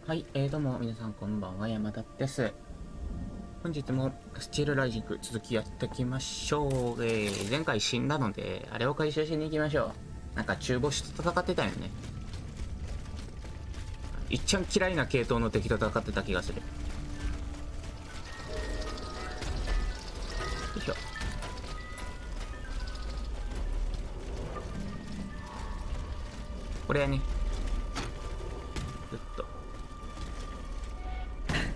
はい、どうも皆さんこんばんは、山田です。本日もスチールライジング続きやっていきましょう。前回死んだので、あれを回収しに行きましょう。なんか中ボスと戦ってたよね。いっちゃん嫌いな系統の敵と戦ってた気がする。よいしょ。これやね。ずっと。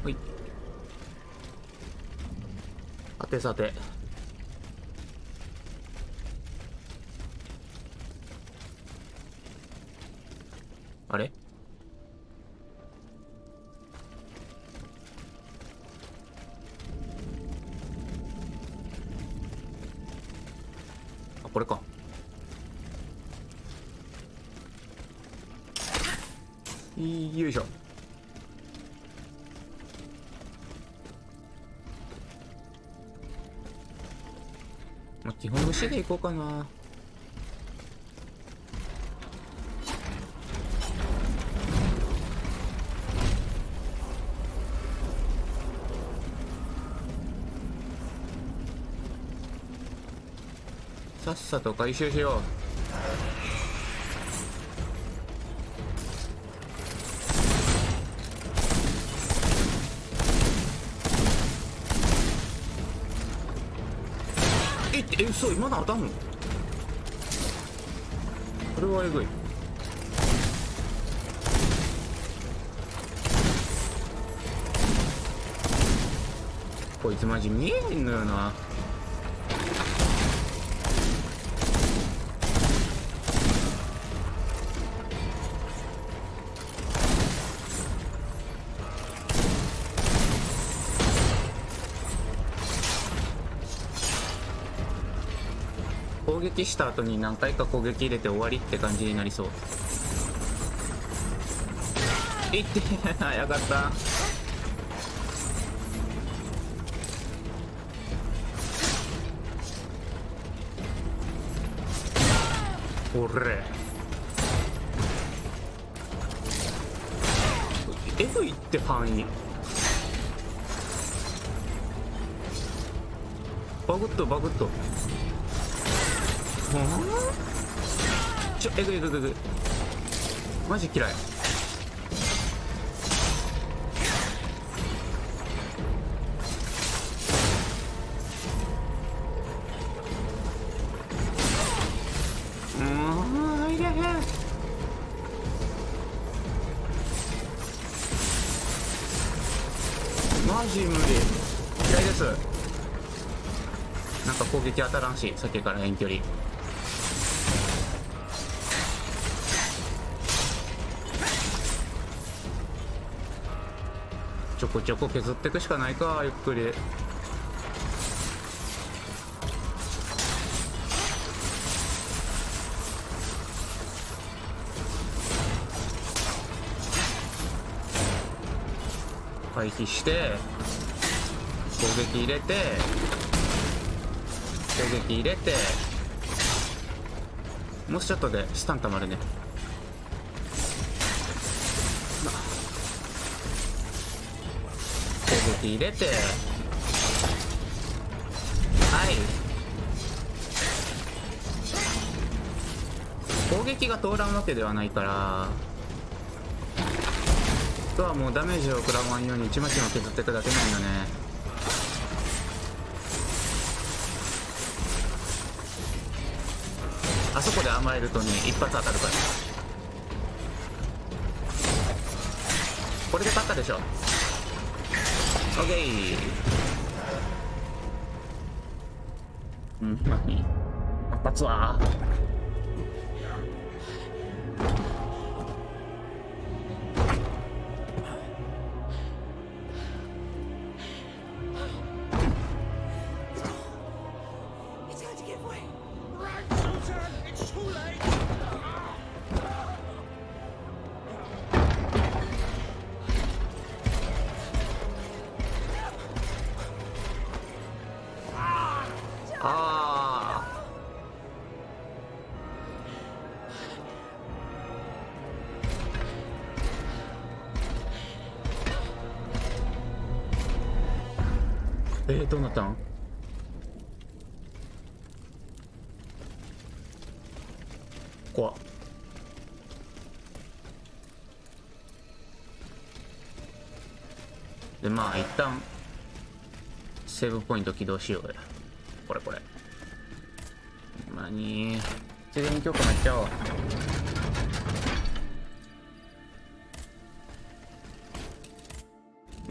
ほい。さてさて。あれあ、これか。よいしょ。まあ、基本虫でいこうかな。さっさと回収しよう。嘘、今の当たんの？これはえぐい。こいつマジ見えんのよな。攻撃した後に何回か攻撃入れて終わりって感じになりそう。いって早かった。おれえぐいって範囲バグッとバグッと。えぐいえぐいえぐい。マジ嫌い。いれへん。マジ無理。嫌いです。なんか攻撃当たらんし、さっきから遠距離。ちょこちょこ削っていくしかないか、ゆっくり。回避して攻撃入れて攻撃入れて、もうちょっとでスタンたまるね。攻撃入れて、はい。攻撃が通らんわけではないから、あとはもうダメージを食らわんようにちまちま削っていくだけなんよね。あそこで甘えるとね、一発当たるから。これで勝ったでしょ。オッケー。何一発はどうなったん？怖っ。でまあ一旦セーブポイント起動しようや。これ何事前強化もやっちゃおう。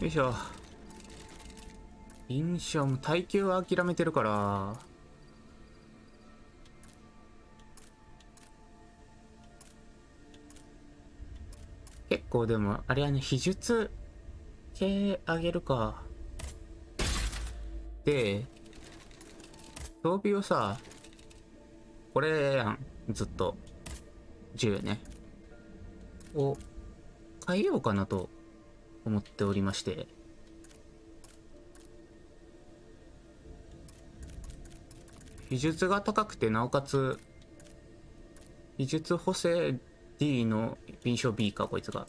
よいしょ。印象も耐久は諦めてるから結構。でもあれはね、秘術系あげるか。で装備をさ、これやん、ずっと銃ねを変えようかなと思っておりまして、秘術が高くてなおかつ秘術補正 D の敏捷 B か。こいつが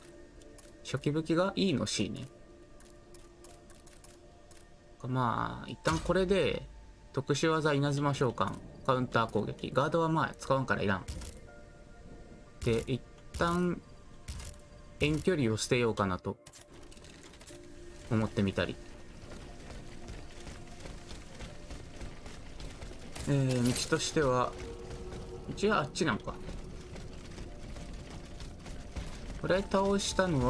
初期武器が E の C ね。まあ一旦これで特殊技稲妻召喚、カウンター攻撃、ガードはまあ使わんからいらん。で一旦遠距離を捨てようかなと思ってみたり、道としては道はあっちなんか。これ倒したの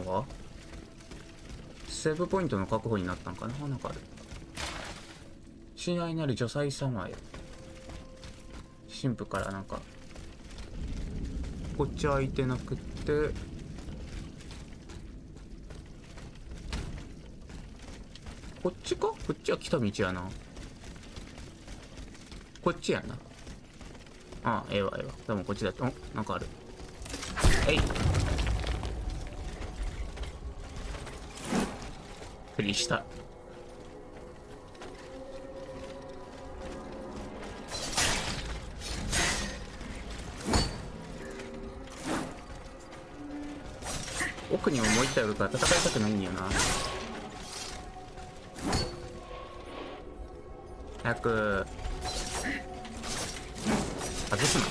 はセーブポイントの確保になったんかな。なんかある。親愛なる女祭様へ。神父からなんかこっち空いてなくって、こっちか。こっちは来た道やな。こっちやな。ああ、ええわええわ。でもこっちだって。お、なんかある。えい。クリした。奥にももう一体おるから戦いたくないんだよな。早く外すな。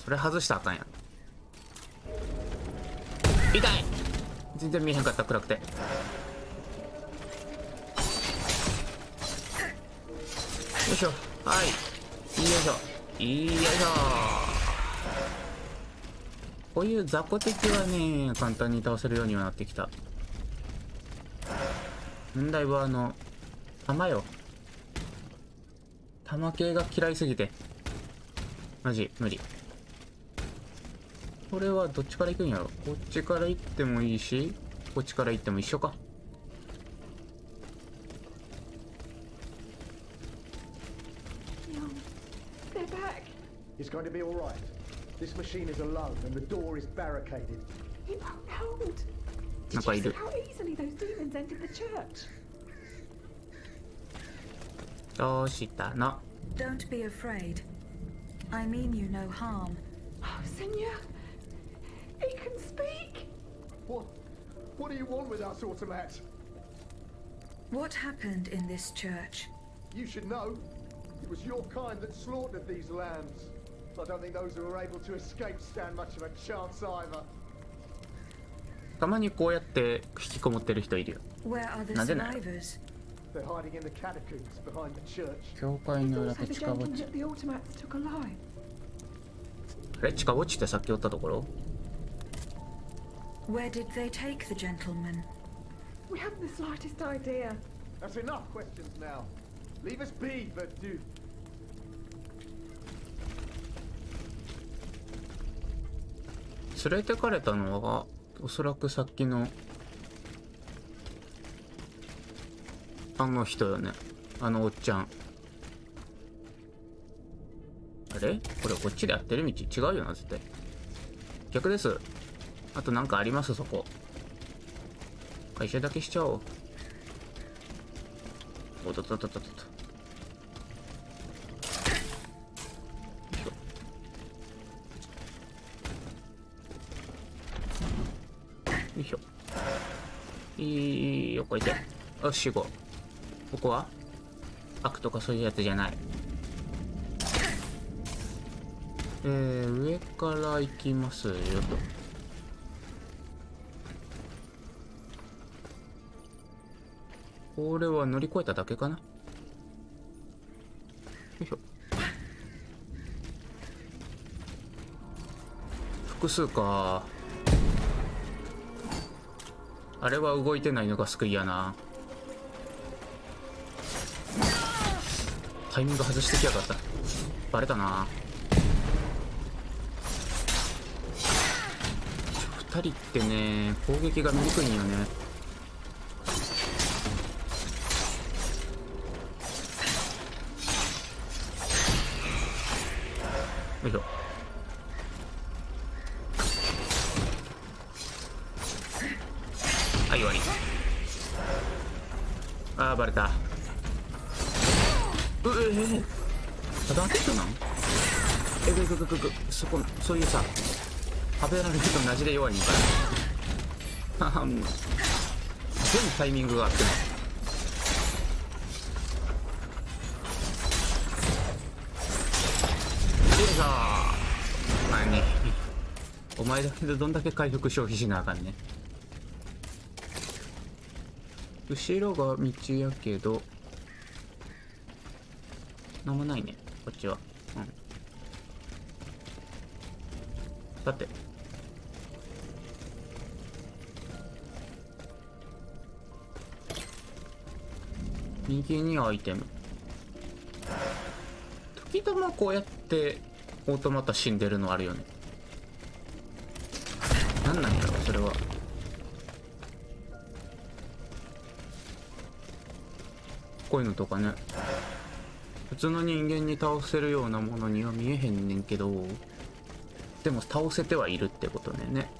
それ外したらあかんやん。痛い。全然見えへんかった。暗くて。よいしょ。はい、よいしょ、よいしょ。こういう雑魚敵はね、簡単に倒せるようにはなってきた。問題は弾よ。弾系が嫌いすぎてマジ無理。これはどっちから行くんやろ。こっちから行ってもいいし、こっちから行っても一緒か。He's going to be all right. This machine is alone and the door is barricaded. He won't hold. Did you see how easily those demons entered the church? どうしたの？ Don't be afraid. I mean you no harm. Oh, Senor, he can speak. What do you want with us, Automat? What happened in this church? You should know. It was your kind that slaughtered these lambs. I don't think those who were able to escape stand much of a chance either. たまにこうやって引きこもってる人いるよ。 Where are the なんでなん？ survivors? They're hiding in the catacombs behind the church. 教会 I の thought 裏 so で the 地下墓 gentleman 地。 that the automats took alive. あれ、地下墓地ってさっきおったところ？ Where did they take the gentleman? We haven't the slightest idea. That's enough questions now. Leave us be, but do. 連れてかれたのはおそらくさっきのあの人よね。あのおっちゃん。あれこれこっちで合ってる道違うよな絶対。逆です。あとなんかあります？そこ回収だけしちゃおう。おっとっとっとっとっと。いしょ。いいよこいて。よし、行こう。ここは悪とかそういうやつじゃない。上から行きますよと。これは乗り越えただけかな。よいしょ。複数か。あれは動いてないのが救いやな。タイミング外してきやがった。バレたな。2人ってね、攻撃が見にくいんよね。よいしょ。はい、終わり。あー、バレた。ただアテックなん？そこ、そういうさ、食べられるとマジで弱いんから。はは、もう全タイミングがあっても。よいしょー。何？お前だけでどんだけ回復消費しなあかんね。後ろが道やけどなんもないね、こっちは。さて、右にアイテム。時たまこうやってオートマタ死んでるのあるよね。なんなんやろそれは。こういうのとかね、普通の人間に倒せるようなものには見えへんねんけど、でも倒せてはいるってことね。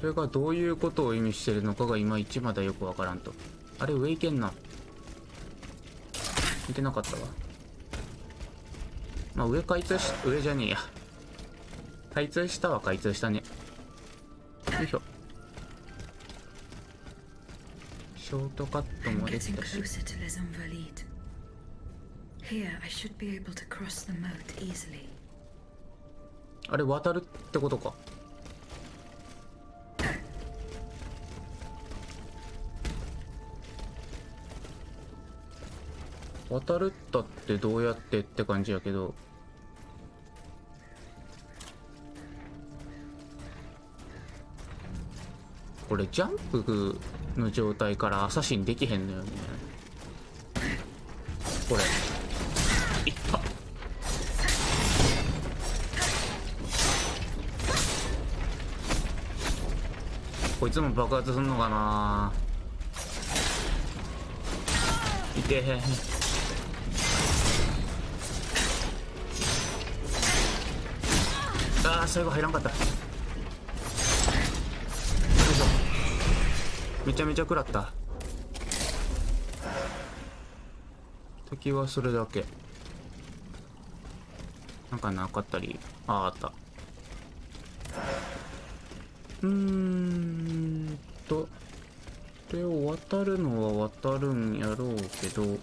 それがどういうことを意味してるのかがいまいちまだよくわからんと。あれ上行けんな。見てなかったわ。まあ上開通し、上じゃねえや。開通したは開通したね。よいしょ。ショートカットもできたし。あれ渡るってことか。渡るったってどうやってって感じやけど。これジャンプの状態からアサシンできへんのよね。これいった。こいつも爆発すんのかな。いてへん。あー、最後入らんかった。めちゃめちゃ食らった。敵はそれだけ。なんかなかったり。あった。これを渡るのは渡るんやろうけど、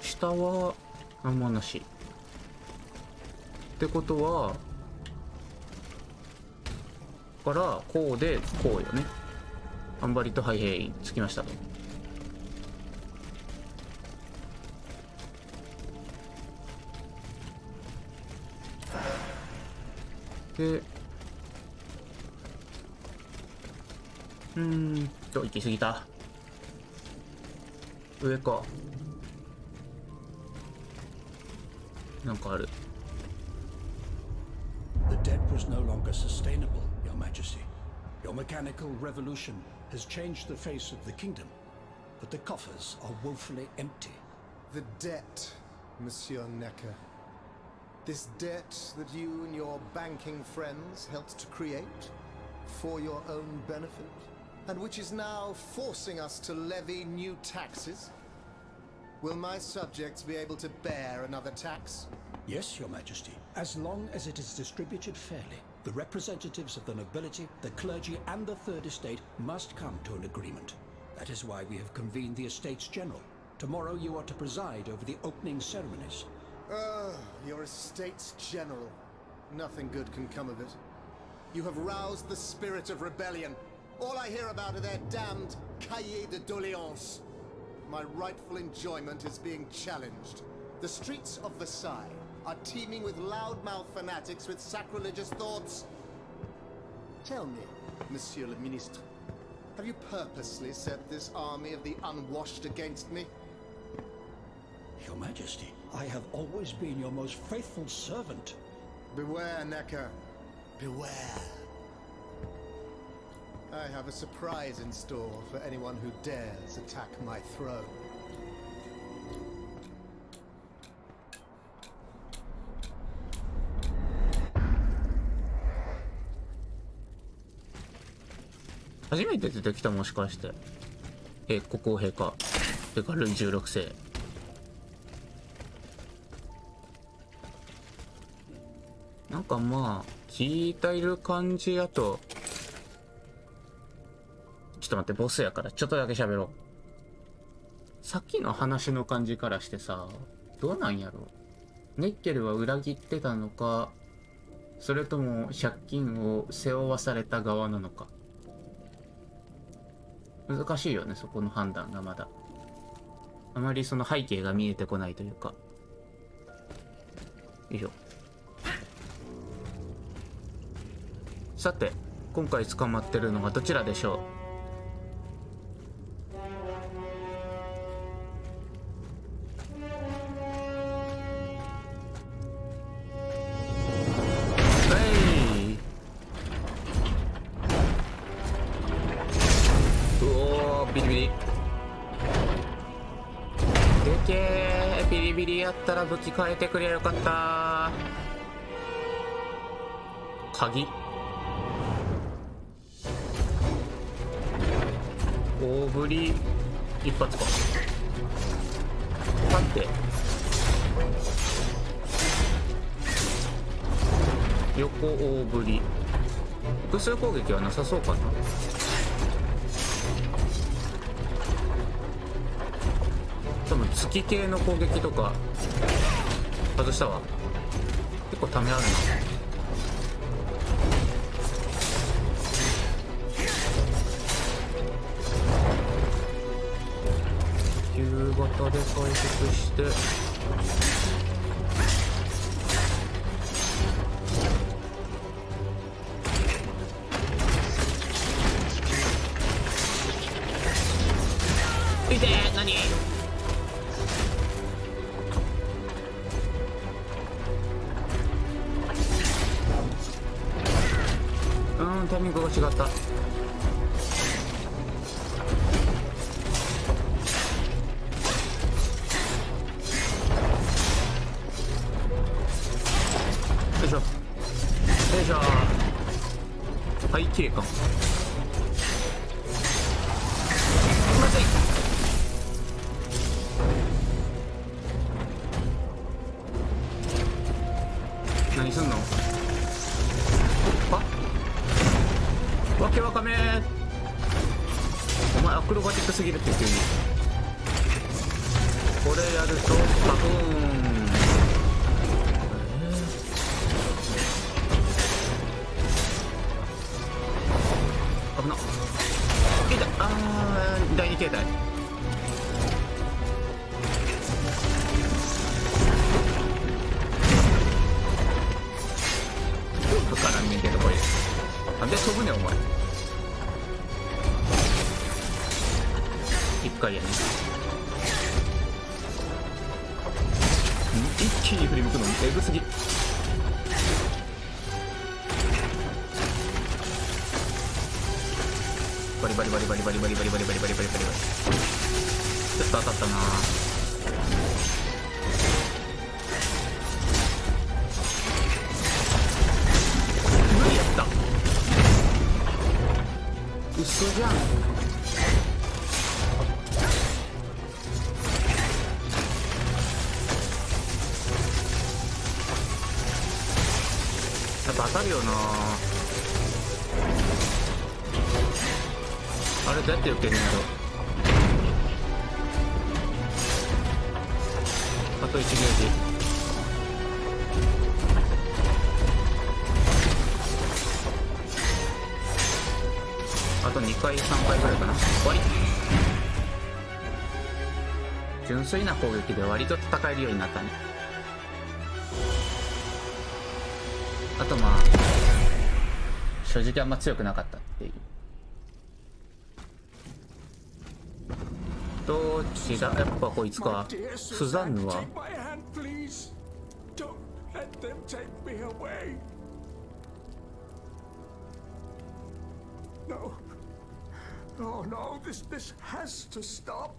下はなんもなしってことは、からこうでこうよね。アンバリとハイヘイつきましたと。で、行き過ぎた。上か。なんかある。The debt was no longer sustainable, Your Majesty. Your mechanical revolution has changed the face of the kingdom, but the coffers are woefully empty. The debt, Monsieur Necker. This debt that you and your banking friends helped to create for your own benefit, and which is now forcing us to levy new taxes. Will my subjects be able to bear another tax? Yes, Your Majesty, as long as it is distributed fairly. The representatives of the nobility, the clergy, and the Third Estate must come to an agreement. That is why we have convened the Estates General. Tomorrow you are to preside over the opening ceremonies. Oh, your Estates General. Nothing good can come of it. You have roused the spirit of rebellion. All I hear about are their damned cahiers de doléances. My rightful enjoyment is being challenged. The streets of Versailles are teeming with loudmouth fanatics with sacrilegious thoughts. Tell me, Monsieur le Ministre, have you purposely set this army of the unwashed against me? Your Majesty, I have always been your most faithful servant. Beware, Necker. Beware. I have a surprise in store for anyone who dares attack my throne.初めて出てきた、もしかして。国王陛下。てか、ルイ16世。なんかまあ、聞いている感じやと、ちょっと待って、ボスやからちょっとだけ喋ろう。さっきの話の感じからしてさ、どうなんやろ。ネッケルは裏切ってたのか、それとも借金を背負わされた側なのか。難しいよね、そこの判断がまだ。あまりその背景が見えてこないというか。よいしょ。さて、今回捕まってるのはどちらでしょう。ビリビリでけー。ビリビリやったら武器変えてくれよかった。鍵大振り一発か。待って、横大振り複数攻撃はなさそうかな。多分月系の攻撃とか外したわ。結構ためあるな。夕方で回復していてー。何タイミングが違った。よいしょよいしょ。背景感まずい。何すんの。わけわかめー。お前アクロバティックすぎるって急に。これやるとバフーン。危な。いた。第2形態。かからんねんけどこれ。なんで飛ぶねんお前。一回やね。一気に振り向くのエグすぎ。バリバリバリバリバリバリバリバリバリバリバリバリバリ。ちょっと当たったな。無理やった。嘘じゃん。当たるよな。あれどうやって避けるんやろ。あと1ゲージ。あと2回3回ぐらいかな。終わり。純粋な攻撃で割と戦えるようになったね。あとまあ正直あんま強くなかったっていう。どっちだ。やっぱこいつか。スザンヌはNo. Oh no, this has to stop.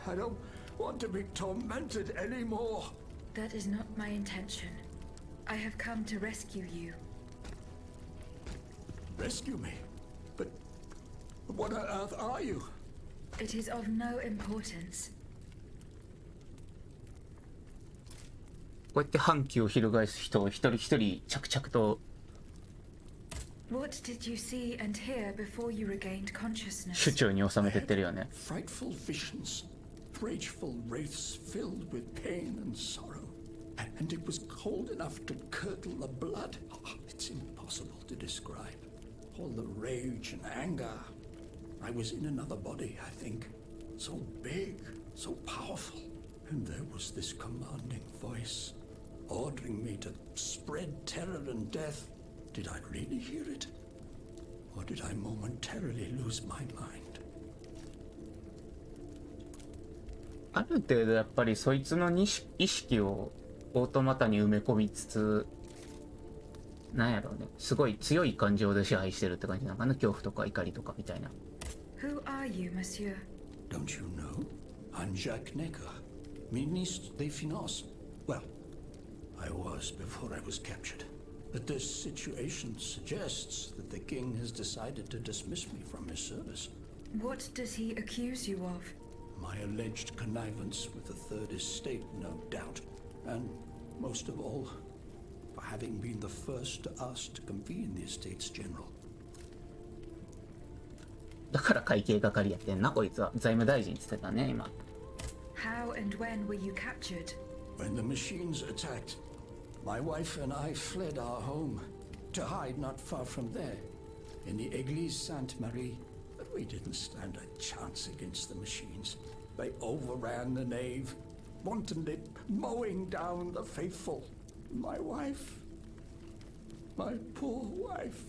I don't want to be tormented anymore. That is not my intention. I have come to rescue you. Rescue me? But what on earth are you? It is of no importance. こうやって反旗を翻す人を一人一人着々と What did you see and hear before you regained consciousness? 手中に収めてってるよね。 Frightful visions, rageful wraiths filled with pain and sorrow. And it was cold enough to curdle the blood. Oh, it's impossible to describe. All the rage and anger. I was in another body, I think. So big, so powerful. And there was this commanding voice, ordering me to spread terror and death. Did I really hear it? Or did I momentarily lose my mind? ある程度やっぱりそいつの意識をオートマタに埋め込みつつ、なんやろうね、すごい強い感情で支配してるって感じなのかな。恐怖とか怒りとかみたいな。 Who are you, monsieur? Don't you know? I'm Jacques Necker, ministre des Finances. Well, I was before I was captured. But this situation suggests that the king has decided to dismiss me from his service. What does he accuse you of? My alleged connivance with the Third Estate, no doubt. And most of all, for having been the first to ask to convene the Estates General. だから会計係やってんなこいつは。財務大臣って言ってたね今。 How and when were you captured? When the machines attacked, my wife and I fled our home to hide not far from there, in the Église Sainte-Marie. But we didn't stand a chance against the machines. They overran the nave, wantonly mowing down the faithful. My wife, my poor wife,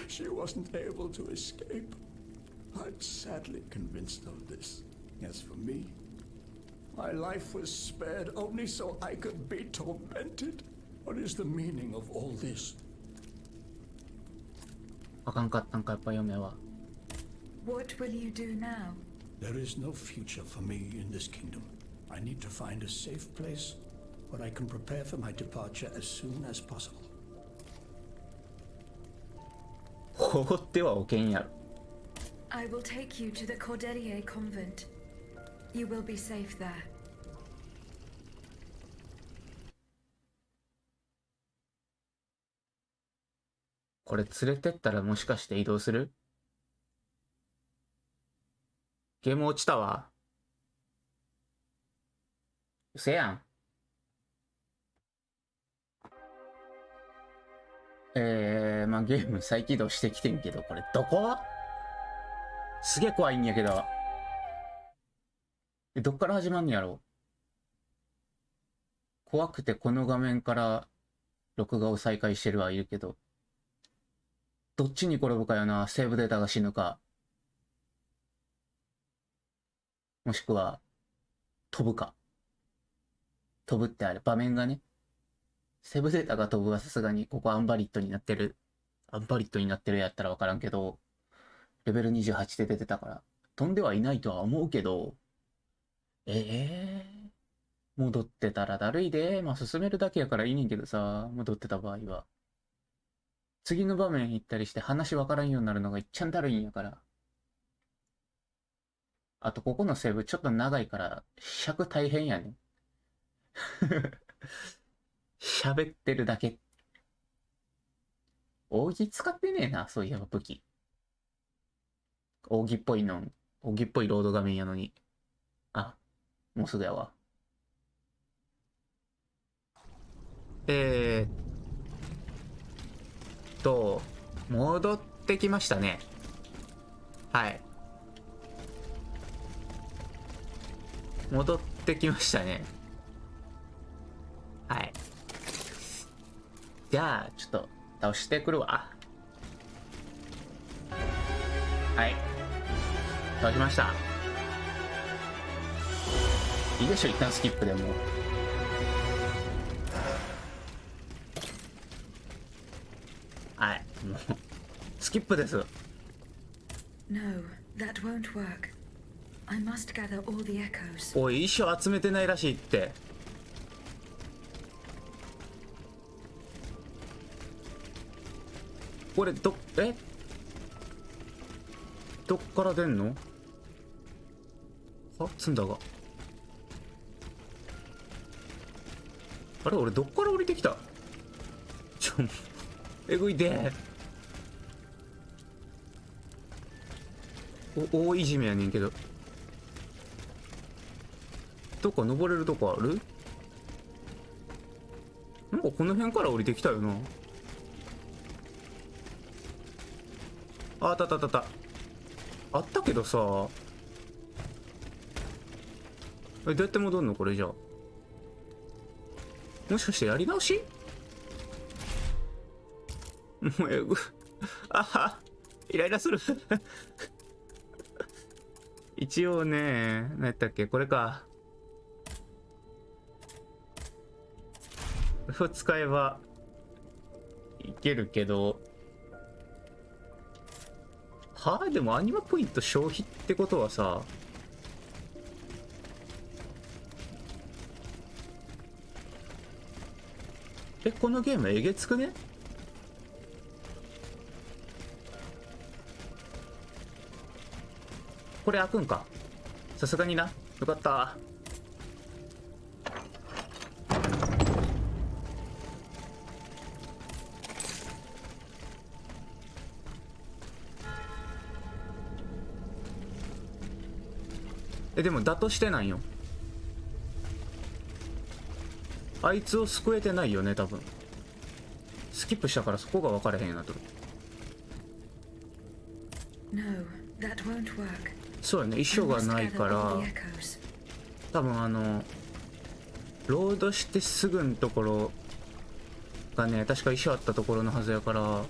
she wasn't able to escape. I'm sadly convinced of this. As for me, my life was spared only so I could be tormented. What is the meaning of all this? あかんかったんかやっぱ嫁は。 What will you do now? There is no future for me in this kingdom. I need to find a safe place where I can prepare for my departure as soon as possible. 放ってはおけんやろ。 I will take you to the Cordelier convent. You will be safe there. これ連れてったらもしかして移動する？ゲーム落ちたわ。うせやん。まあゲーム再起動してきてんけど、これどこ？すげえ怖いんやけど。どっから始まんのやろ？怖くてこの画面から録画を再開してるはいるけど、どっちに転ぶかよな。セーブデータが死ぬか、もしくは飛ぶか。飛ぶってあれ場面がね、セーブデータが飛ぶはさすがにここアンバリットになってるやったら分からんけど、レベル28で出てたから飛んではいないとは思うけど、戻ってたらだるいで。まあ進めるだけやからいいねんけどさ、戻ってた場合は次の場面行ったりして話分からんようになるのがいっちゃんだるいんやから。あとここのセーブちょっと長いから尺大変やねん。喋ってるだけ。扇使ってねえな、そういえば武器。扇っぽいの、扇っぽいロード画面やのに。あ、もうすぐやわ。戻ってきましたね。はい。戻ってきましたね。はい。じゃあ、ちょっと、倒してくるわ。はい。倒しました。いいでしょ、一旦スキップでも。はい。もう、スキップです。No, that won't work. I must gather all the echoes. おい、衣装集めてないらしいって。これ、どっから出んの？あ、積んだが。あれ、俺どっから降りてきた？えぐいで。大いじめやねんけど。どっか登れるとこある？なんかこの辺から降りてきたよな。あったあったあった。あったけどさ。どうやって戻んのこれじゃあ。もしかしてやり直し？もうえぐ。あは。イライラする。一応ね、何やったっけこれか。これを使えばいけるけど。はあ、でもアニマポイント消費ってことはさ、このゲームえげつくね？これ開くんか？さすがにな。よかった。でもだとしてないよ。あいつを救えてないよね多分。スキップしたからそこが分かれへんようになっとる。 No, that won't work. そうよね、衣装がないから多分ロードしてすぐのところがね、確か衣装あったところのはずやから、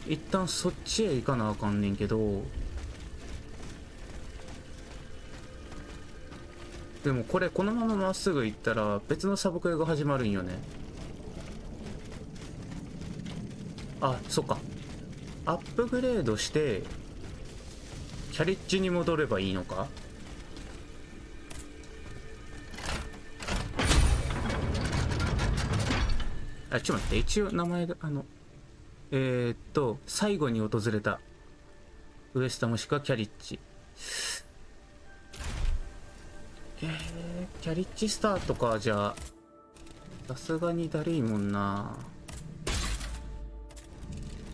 一旦そっちへ行かなあかんねんけど、でもこれこのまままっすぐ行ったら別のサブクエが始まるんよね。あ、そっか。アップグレードしてキャリッジに戻ればいいのか。あ、ちょっと待って、一応名前が最後に訪れたウエスタもしくはキャリッジ。キャリッジスタートか。じゃあさすがにだるいもんな、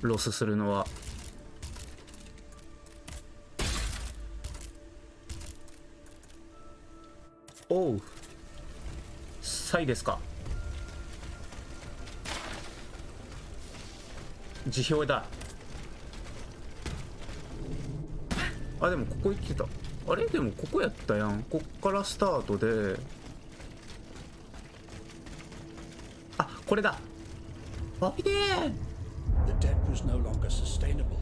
ロスするのは。おう、サイですか。辞表だ。あ、でもここ行ってた。あれでもここやったやん。こっからスタートで、あ、これだ。あびでー。 The debt was no longer sustainable.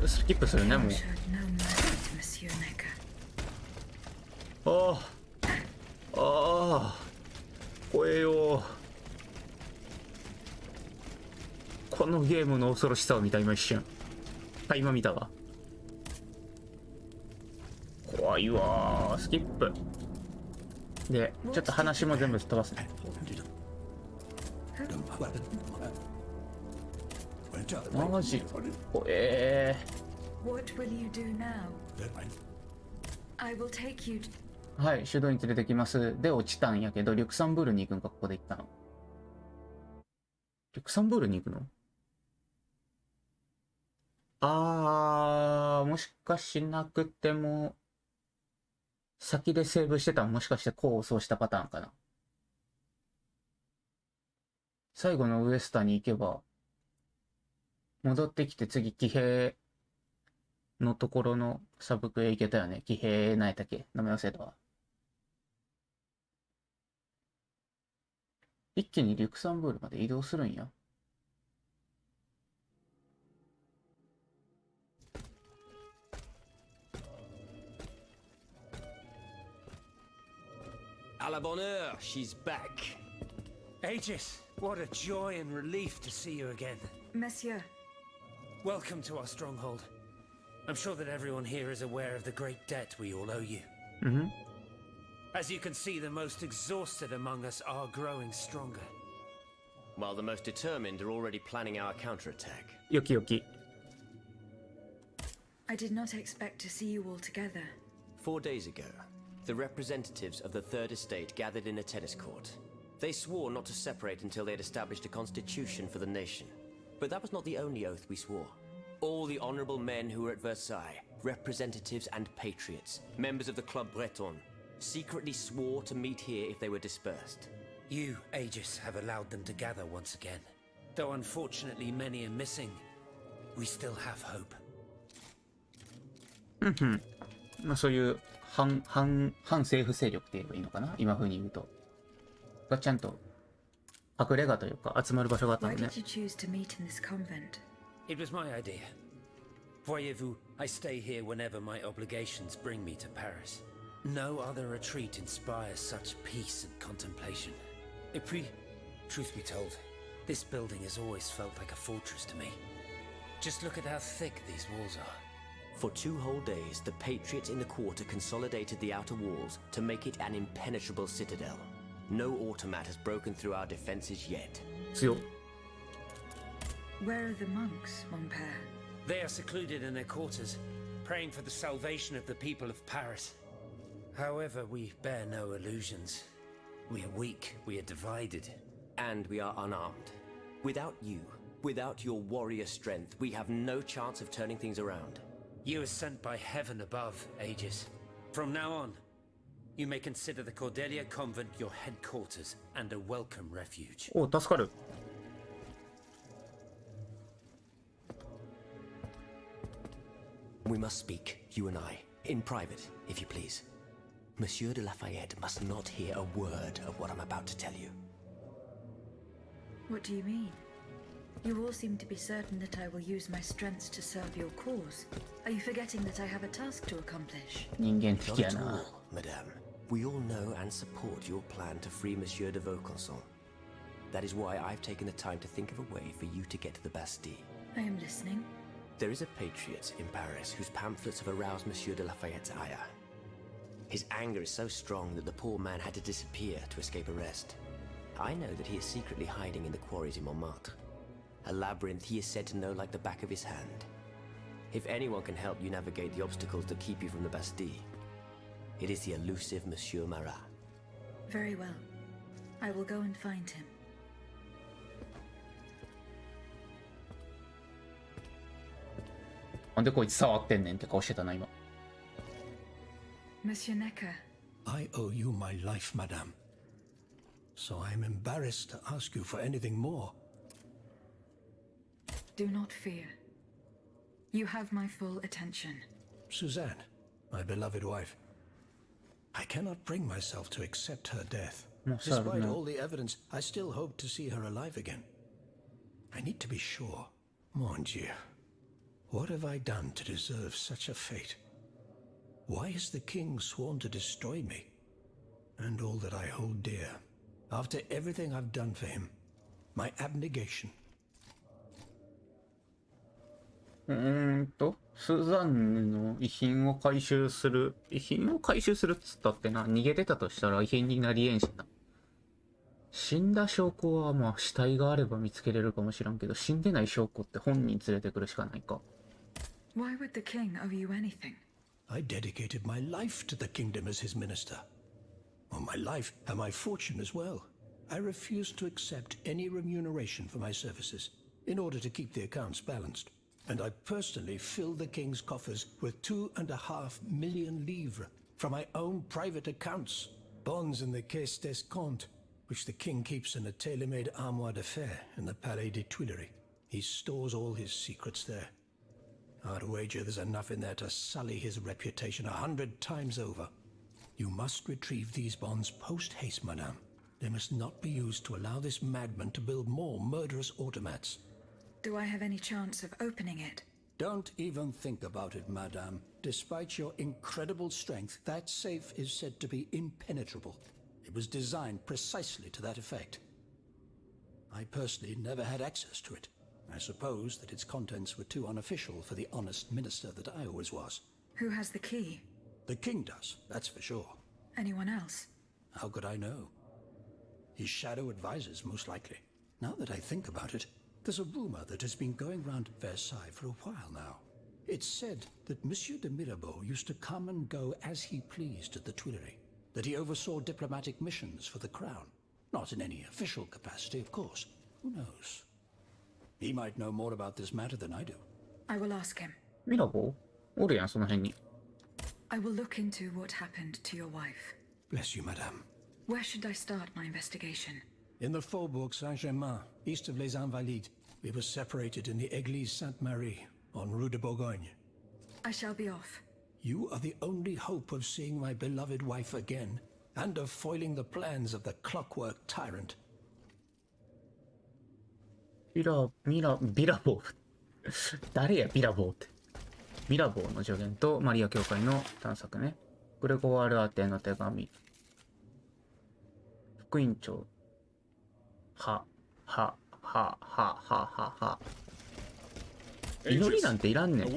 スキップするね、もう。 Showed no mercy to Monsieur Necker. ああ、ああ、怖えよ。このゲームの恐ろしさを見た、今一瞬。あ、今見たわ。怖いわー。スキップでちょっと話も全部飛ばすね。マジ怖えー。 What will you do now? I will take you to... はい、修道院連れてきますで落ちたんやけど、リュクサンブールに行くんか。ここで行ったの。リュクサンブールに行くの？もしかしなくても、先でセーブしてたのもしかしてこうそうしたパターンかな。最後のウエスタに行けば、戻ってきて次騎兵のところのサブクへ行けたよね。騎兵何やったっけ、名前忘れたわ。一気にリュクサンブールまで移動するんや。À la bonne heure, she's back. Aegis, what a joy and relief to see you again. Monsieur, Welcome to our stronghold. I'm sure that everyone here is aware of the great debt we all owe you. As you can see, the most exhausted among us are growing stronger. While the most determined are already planning our counterattack. よきよき。 I did not expect to see you all together. 4 days ago, the representatives of the Third Estate gathered in a tennis court. They swore not to separate until they had established a constitution for the nation. But that was not the only oath we swore. All the honorable men who were at Versailles, representatives and patriots, members of the Club Breton, secretly swore to meet here if they were dispersed. You, Aegis, have allowed them to gather once again. Though unfortunately many are missing, we still have hope. まあそういう反政府勢力って言えばいいのかな、今風に言うと。がちゃんと隠れ家というか集まる場所があったの Why ね。 did you choose to meet in this convent? It was my idea. Voyez-vous, I stay here whenever my obligations bring me to Paris. No other retreat inspires such peace and contemplation. Et puis, truth be told, this building has always felt like a fortress to me. Just look at how thick these walls are. For 2 whole days, the patriots in the quarter consolidated the outer walls to make it an impenetrable citadel. No automat has broken through our defenses yet. 強っ。 Where are the monks, mon père? They are secluded in their quarters, praying for the salvation of the people of Paris. However, we bear no illusions. We are weak, we are divided. And we are unarmed. Without you, without your warrior strength, we have no chance of turning things around. You are sent by heaven above, Aegis. From now on, you may consider the Cordelia Convent your headquarters and a welcome refuge. おう、助かる。 We must speak, you and I, in private, if you please. Monsieur de Lafayette must not hear a word of what I'm about to tell you. What do you mean? You all seem to be certain that I will use my strengths to serve your cause. Are you forgetting that I have a task to accomplish? 人間 Not 的や at な。 all, madame. We all know and support your plan to free Monsieur de Vaucanson. That is why I've taken the time to think of a way for you to get to the Bastille. I am listening. There is a patriot in Paris whose pamphlets have aroused Monsieur de Lafayette's ire. His anger is so strong that the poor man had to disappear to escape arrest. I know that he is secretly hiding in the quarries in Montmartre. A labyrinth he is said to know like the back of his hand. If anyone can help you navigate the obstacles that keep you from the Bastille, it is the elusive Monsieur Marat. Very well. I will go and find him. なんでこいつ触ってんねんって顔してたな今。 Monsieur Necker, I owe you my life, madame. So I am embarrassed to ask you for anything more. do not fear. You have my full attention. Suzanne, my beloved wife. I cannot bring myself to accept her death. No, sir, Despite no. all the evidence, I still hope to see her alive again. I need to be sure. Mon Dieu. What have I done to deserve such a fate? Why has the king sworn to destroy me? And all that I hold dear. After everything I've done for him. My abnegation. スザンヌの遺品を回収する。遺品を回収するっつったってな、逃げてたとしたら遺品になりえんしな。死んだ証拠はまあ死体があれば見つけれるかもしらんけど、死んでない証拠って本人連れてくるしかないか。Why would the king owe you anything? I dedicated my life to the kingdom as his minister. Well, my life and my fortune as well. I refuse to accept any remuneration for my services in order to keep the accounts balanced. And I personally filled the king's coffers with 2.5 million livres from my own private accounts. Bonds in the Caisse d'Escompte, which the king keeps in a tailor-made armoire d'affaires in the Palais des Tuileries. He stores all his secrets there. I'd wager there's enough in there to sully his reputation 100 times over. You must retrieve these bonds post-haste, madame. They must not be used to allow this madman to build more murderous automats. Do I have any chance of opening it? Don't even think about it, madame. Despite your incredible strength, that safe is said to be impenetrable. It was designed precisely to that effect. I personally never had access to it. I suppose that its contents were too unofficial for the honest minister that I always was. Who has the key? The king does, that's for sure. Anyone else? How could I know? His shadow advisors, most likely. Now that I think about it, there's a rumor that has been going round Versailles for a while now. It's said that Monsieur de Mirabeau used to come and go as he pleased at the Tuileries, that he oversaw diplomatic missions for the crown. Not in any official capacity, of course. Who knows? He might know more about this matter than I do. I will ask him. ミラボーおるやん、その辺に。I will look into what happened to your wife. Bless you, madame. Where should I start my investigation? In the Faubourg Saint-Germain, east of Les Invalides, we were separated in the Église Sainte-Marie, on Rue de Bourgogne. I shall be off. You are the only hope of seeing my beloved wife again, and of foiling the plans of the clockwork tyrant. ビラボー。誰や、ビラボーって。ビラボーの助言とマリア教会の探索ね。グレゴワール宛ての手紙。副院長。は。祈りなんていらんねん。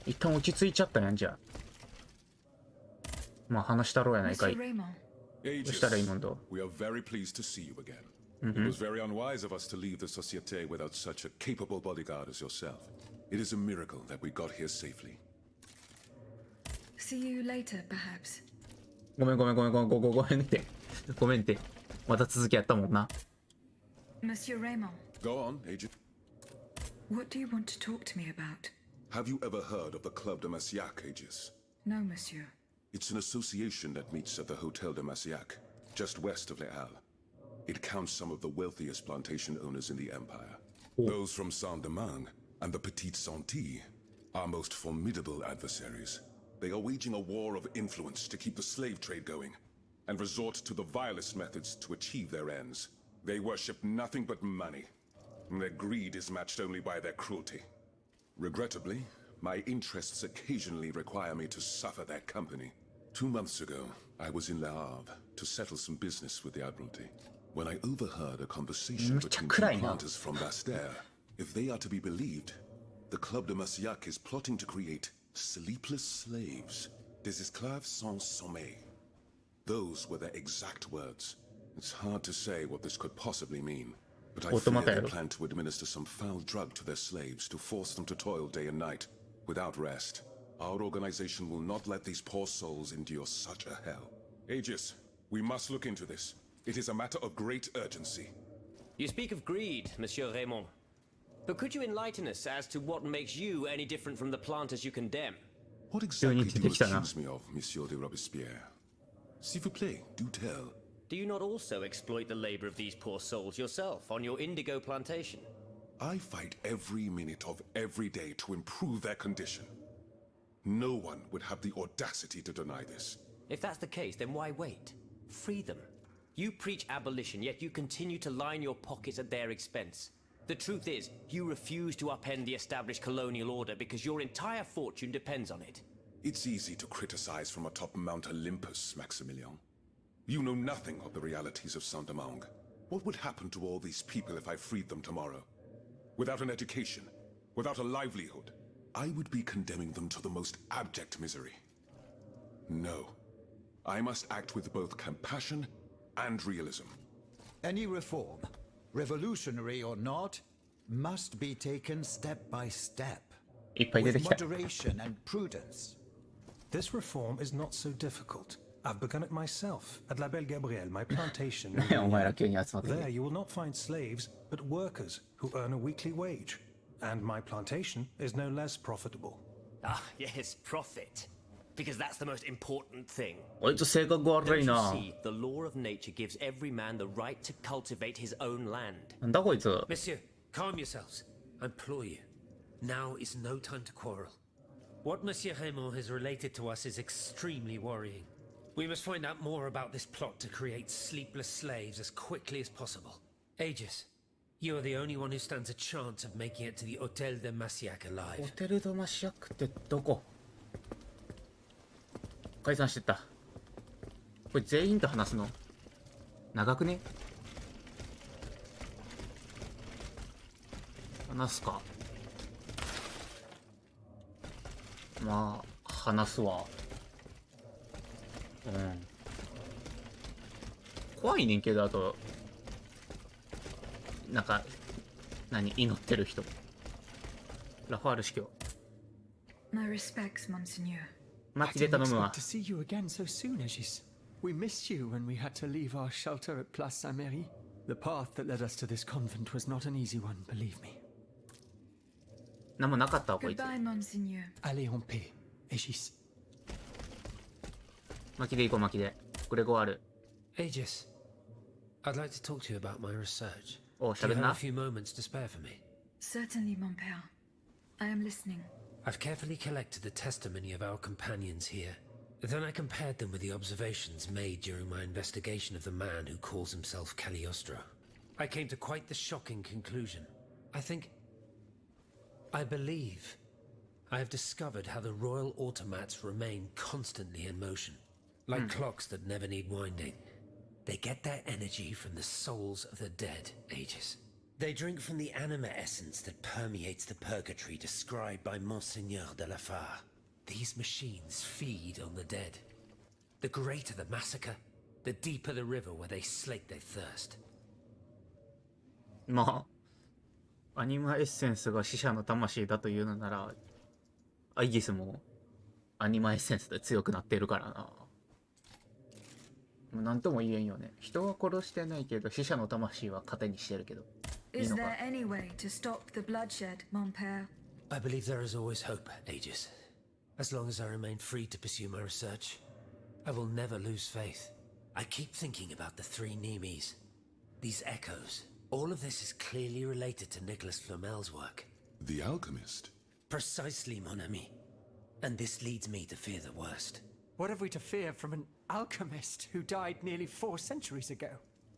一旦落ち着いちゃったやん、じゃあ。まあ話したろうやないかい。 Monsieur Raymond. Aegis, we are very pleased to see you again. It was very unwise of us to leave the Société without such a capable bodyguard as yourself. It is a miracle that we got here safely. See you later, perhaps. ごめんって。ごめんって。また続きやったもんな。 Monsieur Raymond. Go on, Agent. What do you want to talk to me about? Have you ever heard of the Club de Massiac, Aegis? No, monsieur. It's an association that meets at the Hotel de Massiac, just west of Les Halles. It counts some of the wealthiest plantation owners in the empire. Those from Saint-Domingue and the Petite Santé, our most formidable adversaries. They are waging a war of influence to keep the slave trade going, and resort to the vilest methods to achieve their ends. They worship nothing but money, and their greed is matched only by their cruelty. Regrettably, my interests occasionally require me to suffer their company. 2 months ago, I was in Le Havre to settle some business with the Admiralty, when I overheard a conversation between two planters from Basse-Terre. If they are to be believed, the Club de Massiac is plotting to create sleepless slaves, des esclaves sans sommeil. Those were their exact words. It's hard to say what this could possibly mean, but I fear they plan to administer some foul drug to their slaves to force them to toil day and night, without rest. Our organization will not let these poor souls endure such a hell. Aegis, we must look into this. It is a matter of great urgency. You speak of greed, Monsieur Raymond. But could you enlighten us as to what makes you any different from the planters you condemn? What exactly do you accuse me of, Monsieur de Robespierre? S'il vous plaît, do tell. Do you not also exploit the labor of these poor souls yourself on your indigo plantation? I fight every minute of every day to improve their condition. No one would have the audacity to deny this. If that's the case, then why wait? Free them. You preach abolition, yet you continue to line your pockets at their expense. The truth is, you refuse to upend the established colonial order because your entire fortune depends on it. It's easy to criticize from atop Mount Olympus, Maximilian. You know nothing of the realities of Saint-Domingue. What would happen to all these people if I freed them tomorrow? Without an education, without a livelihood, I would be condemning them to the most abject misery. No. I must act with both compassion and realism. Any reform, revolutionary or not, must be taken step by step, with moderation and prudence. This reform is not so difficult. I've begun it myself at La Belle Gabrielle, my plantation. お前ら急に集まってき There て you will not find slaves, but workers who earn a weekly wage. And my plantation is no less profitable. Ah, yes, profit. Because that's the most important thing. こいつ性格悪 Don't い you な。 see, the law of nature gives every man the right to cultivate his own land. なんだこいつ。 Monsieur, calm yourselves. I implore you. Now is no time to quarrel. What Monsieur Raymond has related to us is extremely worrying. We must find out more about this plot to create sleepless slaves as quickly as possible. Aegis, you are the only one who stands a chance of making it to the Hôtel de Massiac ホ alive. テルドマシアックってどこ？解散してった。これ全員と話すの長くね？話すか。まあ話すわ。うん。怖いねんけど、あとなんか祈ってる人。ラファール司教。 My respects, Monseigneur. マキで頼むわ。 to see you again so soon, Aegis. We missed you when we had to leave our shelter at Place Saint-Méry. The path that led us to this convent was not an easy one, believe me. なんもなかったわこいつ。 Goodbye, Monseigneur. Allez en paix, Aegis. 巻きで行こう巻きで。グレゴワール。 Aegis, I'd like to talk to you about my research. おう、 Do 喋 you る have a な。 few moments to spare for me? Certainly, mon père. I am listening. I've carefully collected the testimony of our companions here. Then I compared them with the observations made during my investigation of the man who calls himself Cagliostro. I came to quite the shocking conclusion. I believe I have discovered how the royal automats remain constantly in motion, like clocks that never need winding. They get their energy from the souls of the dead, Aegis. They drink from the anima essence that permeates the purgatory described by Monseigneur de la Fare. These machines feed on the dead. The greater the massacre, the deeper the river where they slake their thirst. まあアニマエッセンスが死者の魂だというのなら、アイギスもアニマエッセンスで強くなってるからな。なんとも言えんよね。人は殺してないけど死者の魂は糧にしてるけど。いい Is のか。 there any way to stop the bloodshed, mon père? I believe there is always hope, Aegis. As long as I remain free to pursue my research, I will never lose faith. I keep thinking about the three Nemes. These echoes. All of this is clearly related to Nicholas Flamel's work. The alchemist? Precisely, mon ami. And this leads me to fear the worst. What have we to fear from an alchemist who died nearly 4 centuries ago?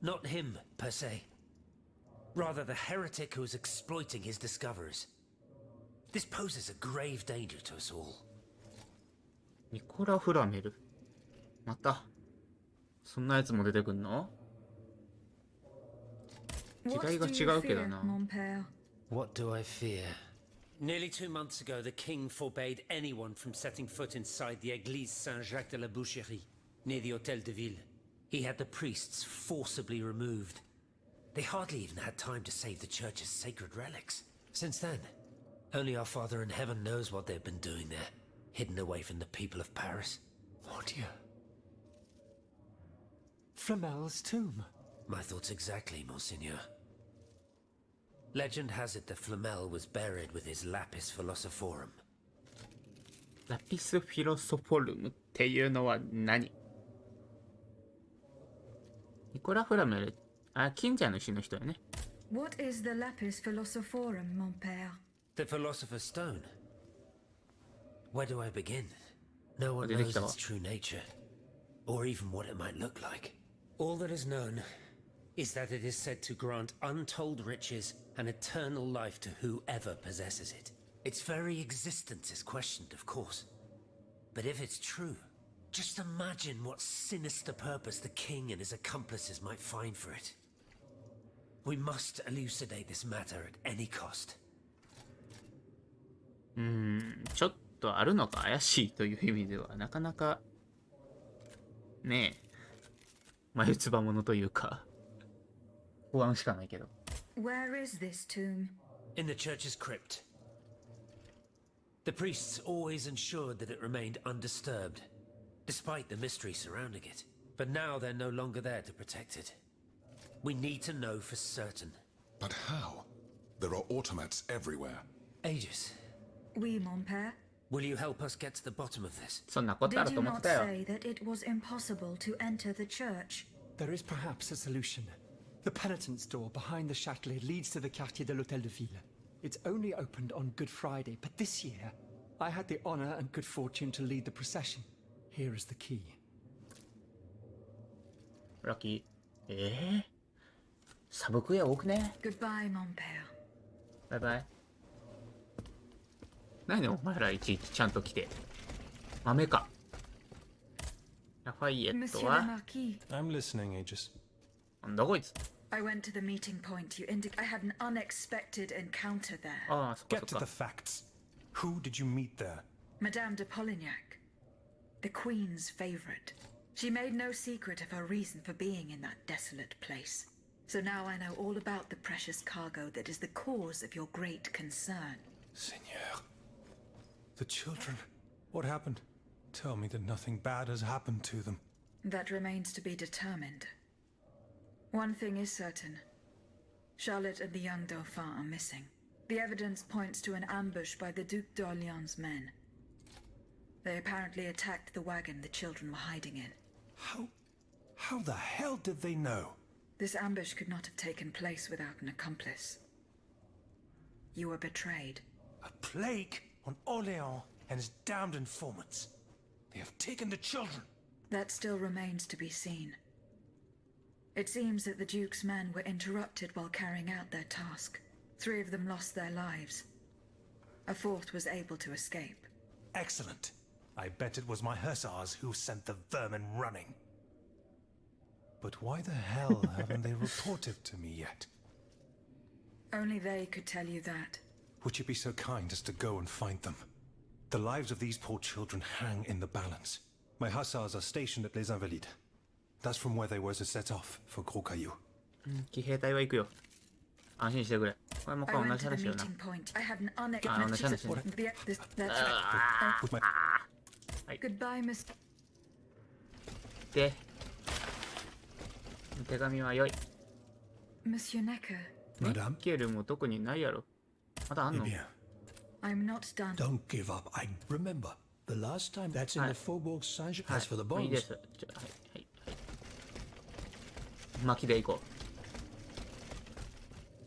Not him, per se. Rather the heretic who is exploiting his discoveries. This poses a grave danger to us all. ニコラ・フラメル。またそんなやつも出てくんの？ 時 What 代が do 違 you うけど fear, な。 mon père? What do I fear? Nearly 2 months ago, the king forbade anyone from setting foot inside the Église Saint-Jacques de la Boucherie, near the Hôtel de Ville. He had the priests forcibly removed. They hardly even had time to save the church's sacred relics. Since then, only our Father in heaven knows what they've been doing there, hidden away from the people of Paris. Oh dear. Flamel's tomb. My thoughts exactly, Monseigneur. Legend has it that Flamel was buried with his lapis philosophorum. ラピスフィロソフォルムっていうのは何？ニコラ・フラメル、あ、近所の石の人よね。What is the lapis philosophorum, mon père? The Philosopher's Stone. Where do I begin? No one What did it knows tell its us? true nature, or even what it might look like. All that is known is that it is said to grant untold riches and eternal life to whoever possesses it. Its very existence is questioned, of course. But if it's true, just imagine what sinister purpose the king and his accomplices might find for it. We must elucidate this matter at any cost. ちょっとあるのか怪しいという意味ではなかなかねえ眉唾者というか不安しかないけど。 Where is this tomb? In the church's crypt. The priests always ensured that it remained undisturbed. despite the mystery surrounding it. But now they're no longer there to protect it. We need to know for certain. But how? There are automats everywhere. Aegis, Oui, mon père. will you help us get to the bottom of this? そんなことあ Did る you と思っ not てたよ。 say that it was impossible to enter the church? There is perhaps a solution. The penitent's door behind the Châtelet leads to the Quartier de l'Hôtel de Ville. It's only opened on Good Friday, but this year, I had the honor and good fortune to lead the procession. Here is the key. ラッキー。サブクエ多くね。 Goodbye, mon père. バイバイ。何でお前らいちいちちゃんと来て。豆か。ラファイエット Monsieur le は Marquis, I'm listening, Aegis. なんだこいつ。 I went to the meeting point you I had an unexpected encounter there. ああ、そっか Get そ to っ the か。 facts. Who did you meet there? Madame de Polignac, the Queen's favorite. She made no secret of her reason for being in that desolate place. So now I know all about the precious cargo that is the cause of your great concern. Seigneur. The children. What happened? Tell me that nothing bad has happened to them. That remains to be determined. One thing is certain. Charlotte and the young Dauphin are missing. The evidence points to an ambush by the Duc d'Orléans' men. They apparently attacked the wagon the children were hiding in. How the hell did they know? This ambush could not have taken place without an accomplice. You were betrayed. A plague on Orléans and his damned informants. They have taken the children. That still remains to be seen. It seems that the Duke's men were interrupted while carrying out their task. 3 of them lost their lives. A 4th was able to escape. Excellent. I bet it was my hussars who sent the vermin running. But why the hell haven't they reported to me yet? Only they could tell you that. Would you be so kind as to go and find them? The lives of these poor children hang in the balance. My hussars are stationed at Les Invalides. That's from where they were to set off for Gros Caillou. 騎兵隊は行くよ。安心してくれ。これも I 同 went じ to the 話よな。 meeting point. I had an あ、同じ unexpected... 話ね。 That's With my... Goodbye, Miss... で、手紙は良い。 Monsieur Necker, Madame? ケルも特にないやろ。まだあん Eh の bien, I'm not done. don't give up. I remember the last time that's in the Faubourg Saint-Jean. As for the もういいで bones, す。はいはいはい。巻きで行こう。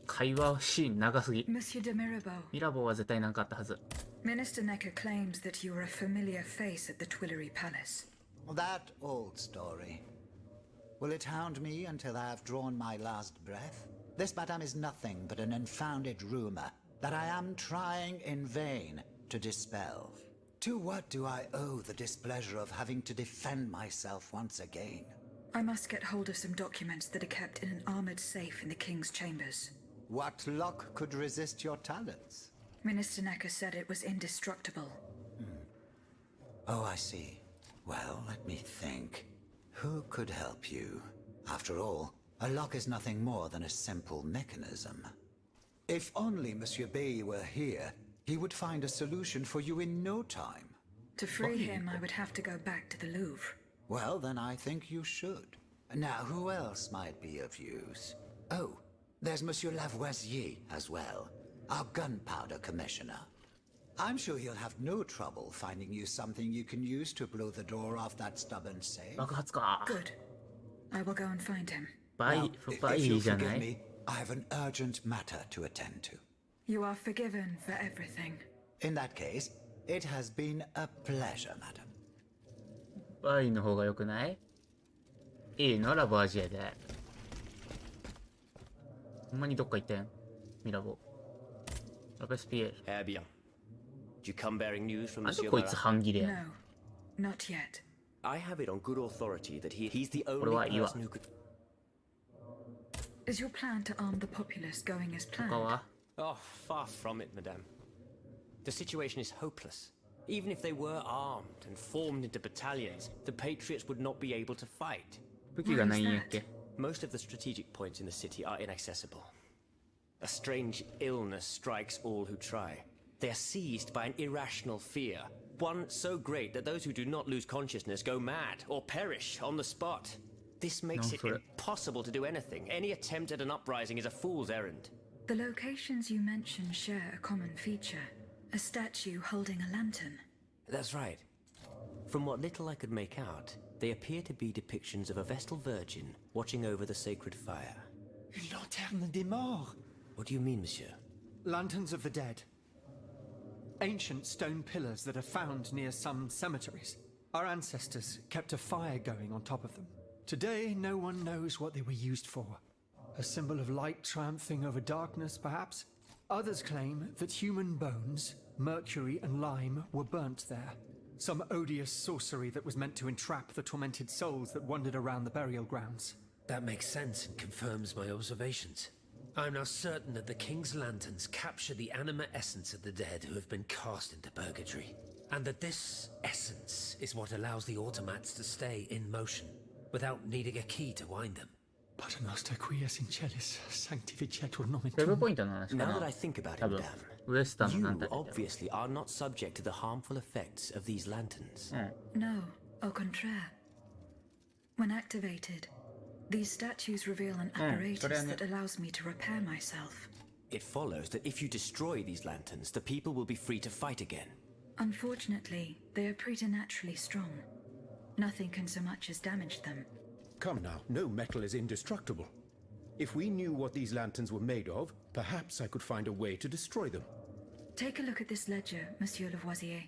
会話シーン長すぎ。 Monsieur de Mirabeau, ミラボーは絶対なかったはず。 Minister Necker claims that you were a familiar face at the Tuileries Palace. That old story. Will it hound me until I have drawn my last breath? This, madame, is nothing but an unfounded rumor that I am trying in vain to dispel. To what do I owe the displeasure of having to defend myself once again? I must get hold of some documents that are kept in an armored safe in the King's chambers. What lock could resist your talents? Minister Necker said it was indestructible. Oh, I see. Well, let me think. Who could help you? After all, a lock is nothing more than a simple mechanism. If only Monsieur Bay were here, he would find a solution for you in no time. To free him, I would have to go back to the Louvre. Well, then I think you should. Now, who else might be of use? Oh, there's Monsieur Lavoisier as well, our gunpowder commissioner. I'm sure he'll have no trouble finding you something you can use to blow the door off that stubborn safe. 爆発か。 Good. I will go and find him. バ Now, イ、 if バイ you'll じゃな forgive い。 me, I have an urgent matter to attend to. You are forgiven for everything. In that case, it has been a pleasure, madam. バイの方が良くない？いいのラボアジアで。ほんまにどっか行ったやん。ミラボ。ロペスピエール。 Eh bien. Do you come bearing news from なんで Monsieur こいつ Marat? 半切れやん。 No, not yet. I have it on good authority that he's the これ only はいいわ。 person who could... Is your plan to arm the populace going as 他 planned? は Oh, far from it, madame. The situation is hopeless. Even if they were armed and formed into battalions, the Patriots would not be able to fight. 武器がないんやっけ？ Most of the strategic points in the city are inaccessible. A strange illness strikes all who try. They are seized by an irrational fear, One so great that those who do not lose consciousness go mad or perish on the spot. This makes it impossible to do anything. Any attempt at an uprising is a fool's errand. The locations you mention share a common feature. A statue holding a lantern. That's right. From what little I could make out, they appear to be depictions of a Vestal Virgin watching over the sacred fire. Une lanterne des morts. What do you mean, monsieur? Lanterns of the dead. Ancient stone pillars that are found near some cemeteries. Our ancestors kept a fire going on top of them. Today, no one knows what they were used for. A symbol of light triumphing over darkness, perhaps? Others claim that human bones, mercury and lime, were burnt there. Some odious sorcery that was meant to entrap the tormented souls that wandered around the burial grounds. That makes sense and confirms my observations. I'm now certain that the King's lanterns capture the anima essence of the dead who have been cast into purgatory, and that this essence is what allows the automats to stay in motion, without needing a key to wind them. Pater noster qui es in celis, sanctificetur nomen ウェブポイントの話か Now な that I think about it, 多分 madame, ウエスタンのなん you だっけ obviously are not subject to the harmful effects of these lanterns. No, au contraire. When activated, these statues reveal an apparatus that allows me to repair myself. It follows that if you destroy these lanterns, the people will be free to fight again. Unfortunately, they are preternaturally strong. Nothing can so much as damage them. Come now, no metal is indestructible. If we knew what these lanterns were made of, perhaps I could find a way to destroy them. Take a look at this ledger, Monsieur Lavoisier.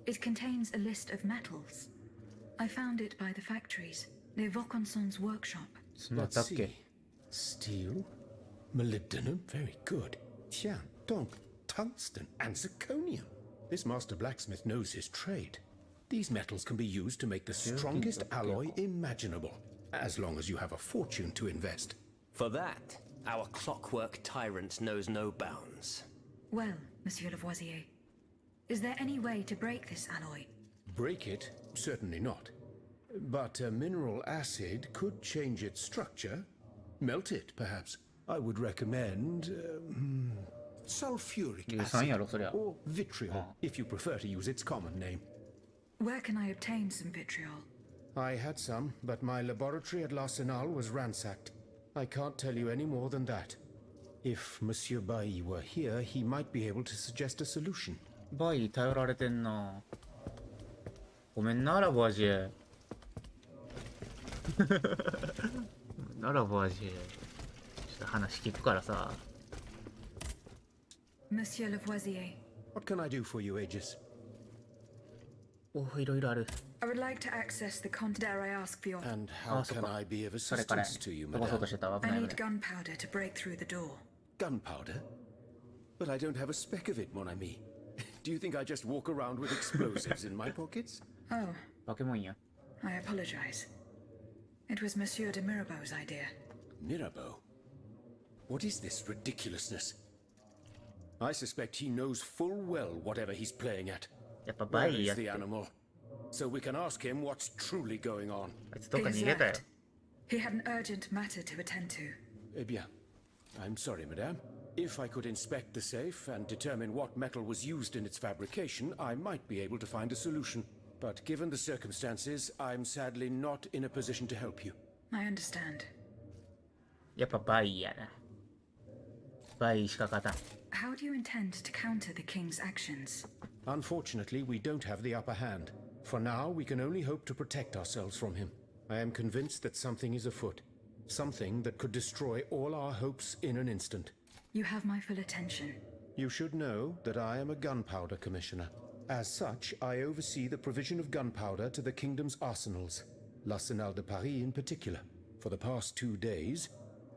It contains a list of metals. I found it by the factories, near Vaucanson's workshop. そんなあったっけ Steel, molybdenum, very good. Tiens, donc, tungsten and zirconium. This master blacksmith knows his trade. These metals can be used to make the strongest alloy imaginable, as long as you have a fortune to invest. For that, our clockwork tyrant knows no bounds. Well, Monsieur Lavoisier, is there any way to break this alloy? Break it? Certainly not. But a mineral acid could change its structure. Melt it, perhaps. I would recommend sulfuric 硫酸 acid やろそりゃ or vitriol, if you prefer to use its common name. Where can I obtain some vitriol? I had some, but my laboratory at L'Arsenal was ransacked. I can't tell you any more than that. If Monsieur Bailly were here, he might be able to suggest a solution. バイ頼られてんなごめんなラボアジエごめんなラボアジエちょっと話聞くからさ Monsieur Lavoisier, What can I do for you, Aegis? おいろいろある I would like to access the Dare I ask for your... And how can I be of 彼彼 assistance to you, 飛ばそうと madame? してたわ危 I ない危 need ない gunpowder to break through the door. Gunpowder? But I don't have a speck of it, mon ami. Do you think I just walk around with explosives in my pockets? Oh, バケモンや I apologize. It was Monsieur de Mirabeau's idea. Mirabeau? What is this ridiculousness? I suspect he knows full well whatever he's playing at. やっぱバ Where イや is って the animal? So we can ask him what's truly going on. あいつどっ He か has 逃げたよ left. He had an urgent matter to attend to. Eh bien, I'm sorry, madame. If I could inspect the safe and determine what metal was used in its fabrication, I might be able to find a solution. But given the circumstances, I'm sadly not in a position to help you. I understand. やっぱバイやなバイしか勝たん How do you intend to counter the king's actions? Unfortunately, we don't have the upper hand. For now, we can only hope to protect ourselves from him. I am convinced that something is afoot. Something that could destroy all our hopes in an instant. You have my full attention. You should know that I am a gunpowder commissioner. As such, I oversee the provision of gunpowder to the kingdom's arsenals, l'Arsenal de Paris in particular. For the past 2 days,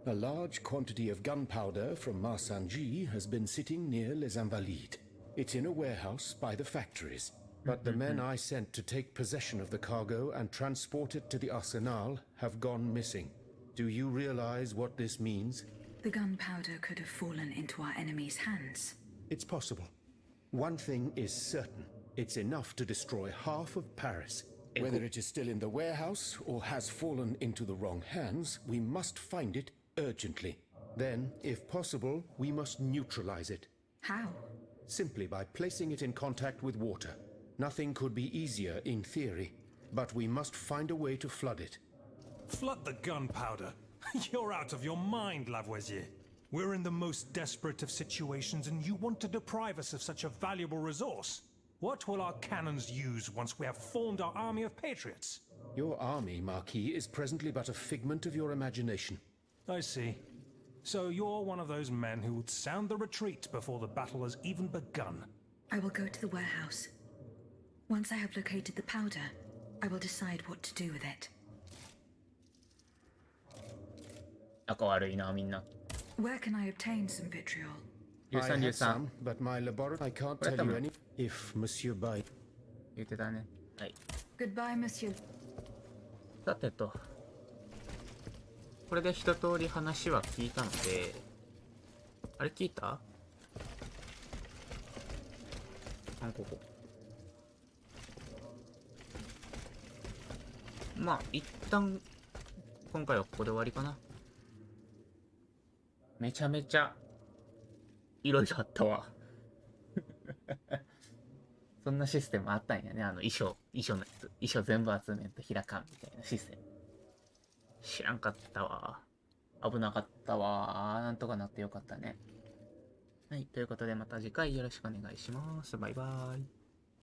a large quantity of gunpowder from Marsangy has been sitting near Les Invalides. It's in a warehouse by the factories. But the men I sent to take possession of the cargo and transport it to the Arsenal have gone missing. Do you realize what this means? The gunpowder could have fallen into our enemy's hands. It's possible. One thing is certain. It's enough to destroy half of Paris. Whether it is still in the warehouse or has fallen into the wrong hands, we must find it urgently. Then, if possible, we must neutralize it. How? Simply by placing it in contact with water. Nothing could be easier in theory, but we must find a way to flood it. Flood the gunpowder? You're out of your mind, Lavoisier. We're in the most desperate of situations, and you want to deprive us of such a valuable resource? What will our cannons use once we have formed our army of patriots? Your army, Marquis, is presently but a figment of your imagination. I see. So you're one of those men who would sound the retreat before the battle has even begun. I will go to the warehouse. Once I have located the powder, I will decide what to do with it. 仲悪いなみんな。 Where can I obtain some vitriol? I have some, but my laboratory. I can't tell you any. If Monsieur Bay. 言ってたね。はい。 Goodbye, Monsieur. さてと。これで一通り話は聞いたので。あれ聞いた？ここ。まあ、一旦、今回はここで終わりかな。めちゃめちゃ、いろいろあったわ。そんなシステムあったんやね。衣装のやつ。衣装全部集めんと開かんみたいなシステム。知らんかったわ。危なかったわ。なんとかなってよかったね。はい。ということでまた次回よろしくお願いします。バイバーイ。